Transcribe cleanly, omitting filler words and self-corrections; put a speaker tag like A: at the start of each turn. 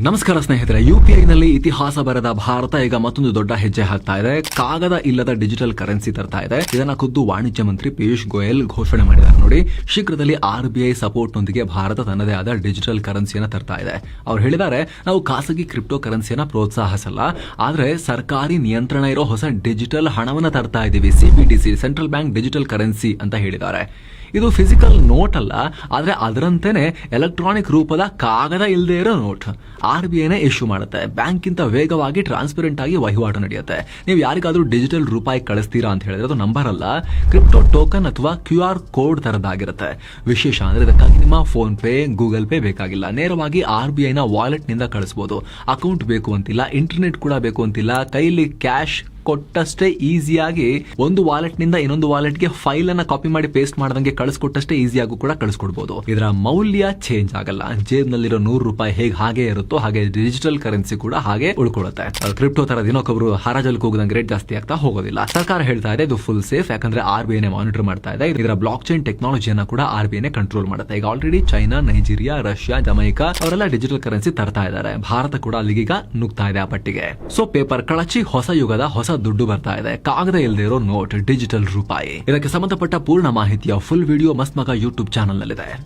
A: ನಮಸ್ಕಾರ ಸ್ನೇಹಿತರೆ, UPI ನಲ್ಲಿ ಇತಿಹಾಸ ಬರೆದ ಭಾರತ ಈಗ ಮತ್ತೊಂದು ದೊಡ್ಡ ಹೆಜ್ಜೆ ಹಾಕ್ತಾ ಇದೆ. ಕಾಗದ ಇಲ್ಲದ ಡಿಜಿಟಲ್ ಕರೆನ್ಸಿ ತರ್ತಾ ಇದೆ. ಇದನ್ನ ಖುದ್ದು ವಾಣಿಜ್ಯ ಮಂತ್ರಿ ಪಿಯೂಷ್ ಗೋಯಲ್ ಘೋಷಣೆ ಮಾಡಿದ್ದಾರೆ. ನೋಡಿ, ಶೀಘ್ರದಲ್ಲಿ RBI ಸಪೋರ್ಟ್ ನೊಂದಿಗೆ ಭಾರತ ತನ್ನದೇ ಆದ ಡಿಜಿಟಲ್ ಕರೆನ್ಸಿಯನ್ನ ತರ್ತಾ ಇದೆ. ಅವ್ರು ಹೇಳಿದ್ದಾರೆ, ನಾವು ಖಾಸಗಿ ಕ್ರಿಪ್ಟೋ ಕರೆನ್ಸಿಯನ್ನ ಪ್ರೋತ್ಸಾಹಿಸಲ್ಲ, ಆದ್ರೆ ಸರ್ಕಾರಿ ನಿಯಂತ್ರಣ ಇರೋ ಹೊಸ ಡಿಜಿಟಲ್ ಹಣವನ್ನ ತರ್ತಾ ಇದೀವಿ. CBDC, central bank digital currency ಅಂತ ಹೇಳಿದ್ದಾರೆ. ಇದು ಫಿಸಿಕಲ್ ನೋಟ್ ಅಲ್ಲ, ಆದ್ರೆ ಅದರಂತೆನೆ ಎಲೆಕ್ಟ್ರಾನಿಕ್ ರೂಪದ ಕಾಗದ ಇಲ್ಲದೆ ಇರೋ ನೋಟ್. RBIನೇ ಇಶ್ಯೂ ಮಾಡುತ್ತೆ. ಬ್ಯಾಂಕ್ಗಿಂತ ವೇಗವಾಗಿ ಟ್ರಾನ್ಸ್ಪರೆಂಟ್ ಆಗಿ ವಹಿವಾಟು ನಡೆಯುತ್ತೆ. ನೀವು ಯಾರಿಗಾದ್ರೂ ಡಿಜಿಟಲ್ ರೂಪಾಯಿ ಕಳಿಸ್ತೀರಾ ಅಂತ ಹೇಳಿದ್ರೆ ಅದು ನಂಬರ್ ಅಲ್ಲ, ಕ್ರಿಪ್ಟೋ ಟೋಕನ್ ಅಥವಾ QR ಕೋಡ್ ತರದಾಗಿರುತ್ತೆ. ವಿಶೇಷ ಅಂದ್ರೆ ಇದಕ್ಕಾಗಿ ನಿಮ್ಮ ಫೋನ್ ಪೇ, ಗೂಗಲ್ ಪೇ ಬೇಕಾಗಿಲ್ಲ. ನೇರವಾಗಿ RBIನ ವಾಲೆಟ್ ನಿಂದ ಕಳಿಸಬಹುದು. ಅಕೌಂಟ್ ಬೇಕು ಅಂತಿಲ್ಲ, ಇಂಟರ್ನೆಟ್ ಕೂಡ ಬೇಕು ಅಂತಿಲ್ಲ. ಕೈಲಿ ಕ್ಯಾಶ್ ಕೊಟ್ಟಷ್ಟೇ ಈಸಿಯಾಗಿ ಒಂದು ವಾಲೆಟ್ ನಿಂದ ಇನ್ನೊಂದು ವಾಲೆಟ್ಗೆ ಫೈಲ್ ಅನ್ನ ಕಾಪಿ ಮಾಡಿ ಪೇಸ್ಟ್ ಮಾಡದಂಗೆ ಕಳಿಸ್ಕೊಟ್ಟಷ್ಟೇ ಈಸಿಯಾಗೂ ಕೂಡ ಕಳಿಸ್ಕೊಡ್ಬಹುದು. ಇದರ ಮೌಲ್ಯ ಚೇಂಜ್ ಆಗಲ್ಲ. ಜೇಬ್ನಲ್ಲಿರೋ ₹100 ಹೇಗೆ ಹಾಗೆ ಇರುತ್ತೋ ಹಾಗೆ ಡಿಜಿಟಲ್ ಕರೆನ್ಸಿ ಕೂಡ ಹಾಗೆ ಉಳ್ಕೊಳ್ಳುತ್ತೆ. ಕ್ರಿಪ್ಟೋ ತರ ದಿನಕ್ಕೊಬ್ರು ಹರಾಜಲ್ಲಿ ಹೋಗೋದಂಗೆ ರೇಟ್ ಜಾಸ್ತಿ ಆಗ್ತಾ ಹೋಗೋದಿಲ್ಲ. ಸರ್ಕಾರ ಹೇಳ್ತಾ ಇದೆ ಇದು ಫುಲ್ ಸೇಫ್, ಯಾಕಂದ್ರೆ RBIನೇ ಮಾನಿಟರ್ ಮಾಡ್ತಾ ಇದೆ. ಇದರ ಬ್ಲಾಕ್ ಚೈನ್ ಟೆಕ್ನಾಲಜಿಯನ್ನ ಕೂಡ RBIನೇ ಕಂಟ್ರೋಲ್ ಮಾಡುತ್ತೆ. ಈಗ already China, Nigeria, Russia, Jamaica ಅವರೆಲ್ಲ ಡಿಜಿಟಲ್ ಕರೆನ್ಸಿ ತರ್ತಾ ಇದ್ದಾರೆ. ಭಾರತ ಕೂಡ ಅಲ್ಲಿಗೀಗ ನುಗ್ತಾ ಇದೆ ಆ ಪಟ್ಟಿಗೆ. ಸೊ ಪೇಪರ್ ಕಳಚಿ ಹೊಸ ಯುಗದ ಹೊಸ ದುಡ್ಡು ಬರ್ತಾ ಇದೆ. ಕಾಗದ ಇಲ್ಲದೆ ಇರೋ ನೋಟ್, ಡಿಜಿಟಲ್ ರೂಪಾಯಿ. ಇದಕ್ಕೆ ಸಂಬಂಧಪಟ್ಟ ಪೂರ್ಣ ಮಾಹಿತಿಯ ಫುಲ್ ವಿಡಿಯೋ ಮಸ್ತ್ ಮಗ ಯೂಟ್ಯೂಬ್ ಚಾನಲ್ ನಲ್ಲಿದೆ.